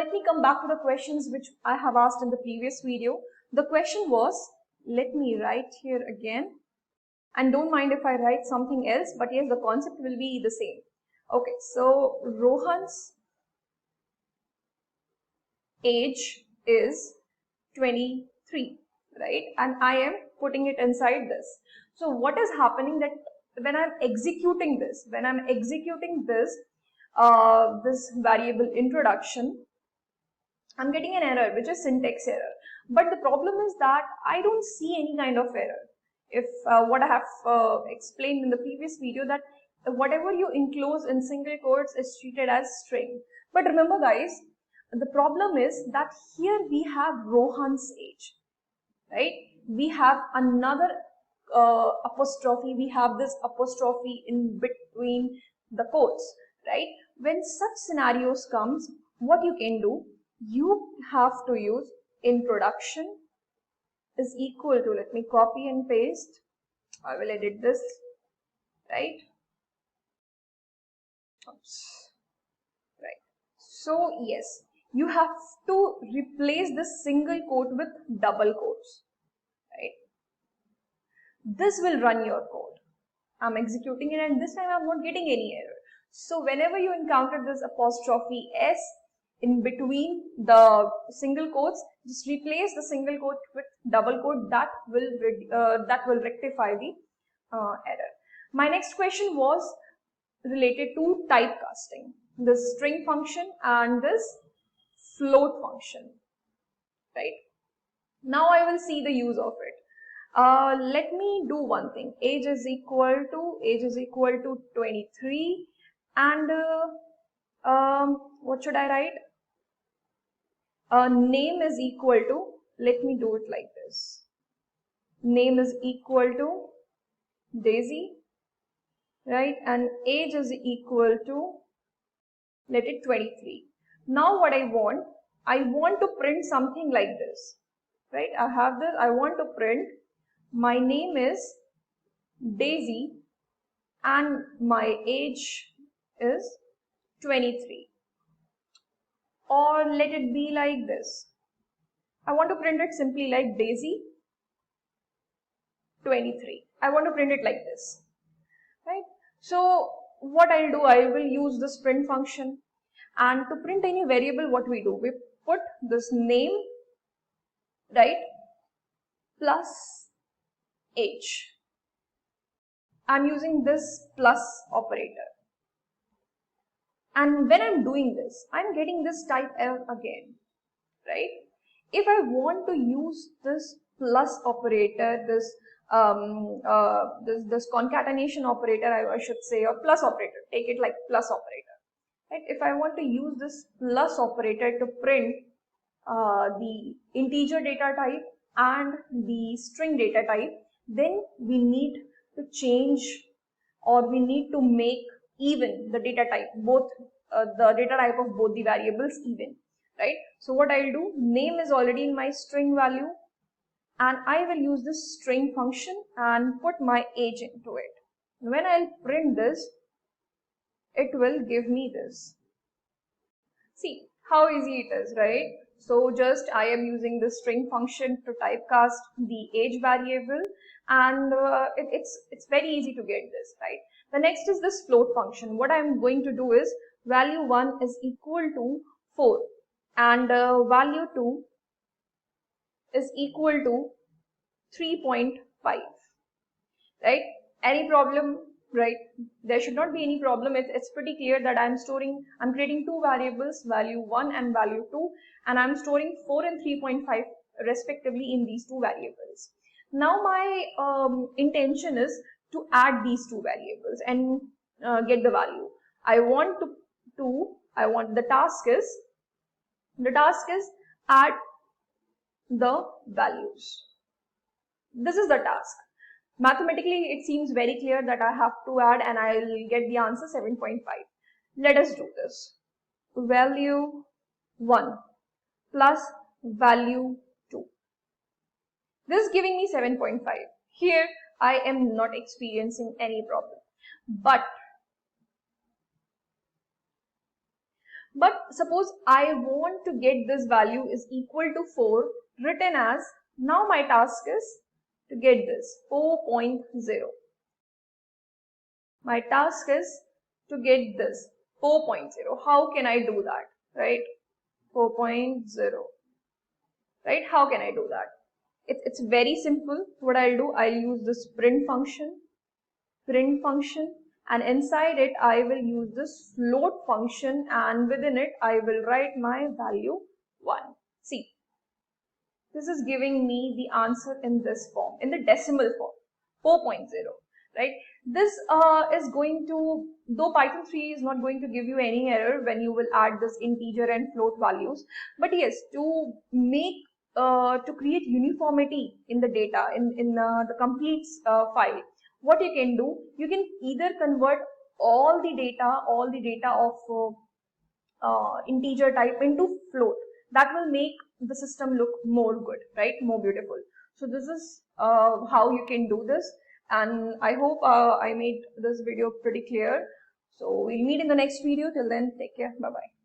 let me come back to the questions which I have asked in the previous video. The question was, let me write here again, and don't mind if I write something else, but yes, the concept will be the same. Okay, so Rohan's age is 23, right? And I am putting it inside this. So what is happening that when I'm executing this, this variable introduction, I'm getting an error, which is syntax error. But the problem is that I don't see any kind of error. If what I have explained in the previous video, that whatever you enclose in single quotes is treated as string. But remember guys, the problem is that here we have Rohan's age, right? We have another apostrophe, we have this apostrophe in between the quotes, right? When such scenarios comes, what you can do, you have to use introduction is equal to, let me copy and paste, I will edit this, right? Oops. Right. So yes, you have to replace this single quote with double quotes, right? This will run your code. I'm executing it and this time I'm not getting any error. So whenever you encounter this apostrophe S in between the single quotes, just replace the single quote with double quote. That will rectify the error. My next question was related to typecasting, this string function and this float function, right? Now I will see the use of it. Let me do one thing. Age is equal to 23, and what should I write? Name is equal to, let me do it like this. Name is equal to Daisy, right? And age is equal to, let it 23. Now what I want to print something like this, right? I have this, I want to print my name is Daisy and my age is 23. Or let it be like this. I want to print it simply like Daisy 23. I want to print it like this, right? So what I'll do, I will use this print function, and to print any variable, what we do, we put this name, right, plus age. I'm using this plus operator. And when I'm doing this, I'm getting this type error again, right? If I want to use this plus operator, this concatenation operator, I should say, or plus operator, take it like plus operator, right? If I want to use this plus operator to print the integer data type and the string data type, then we need to change, or we need to make even the data type, both the data type of both the variables even, right? So what I'll do, name is already in my string value, and I will use this string function and put my age into it. When I'll print this, it will give me this. See how easy it is, right? So just I am using the string function to typecast the age variable, and it's very easy to get this, right? The next is this float function. What I'm going to do is value 1 is equal to 4 and value 2 is equal to 3.5, right? Any problem, right? There should not be any problem. It's pretty clear that I'm creating two variables, value 1 and value 2, and I'm storing 4 and 3.5 respectively in these two variables. Now my intention is to add these two variables and get the value. The task is add the values. This is the task. Mathematically, it seems very clear that I have to add, and I will get the answer 7.5. Let us do this. Value 1 plus value 2. This is giving me 7.5. Here, I am not experiencing any problem. But But suppose I want to get this value is equal to 4 written as, now my task is to get this 4.0. My task is to get this 4.0. How can I do that, right? 4.0, right? How can I do that? It's very simple. What I'll do, I'll use this print function, and inside it I will use this float function, and within it I will write my value 1. See, this is giving me the answer in this form, in the decimal form, 4.0, right? This is going to, though Python 3 is not going to give you any error when you will add this integer and float values, but yes, to make to create uniformity in the data, in the complete file, what you can do, you can either convert all the data of integer type into float. That will make the system look more good, right? More beautiful. So this is how you can do this, and I hope I made this video pretty clear. So we'll meet in the next video. Till then, take care. Bye bye.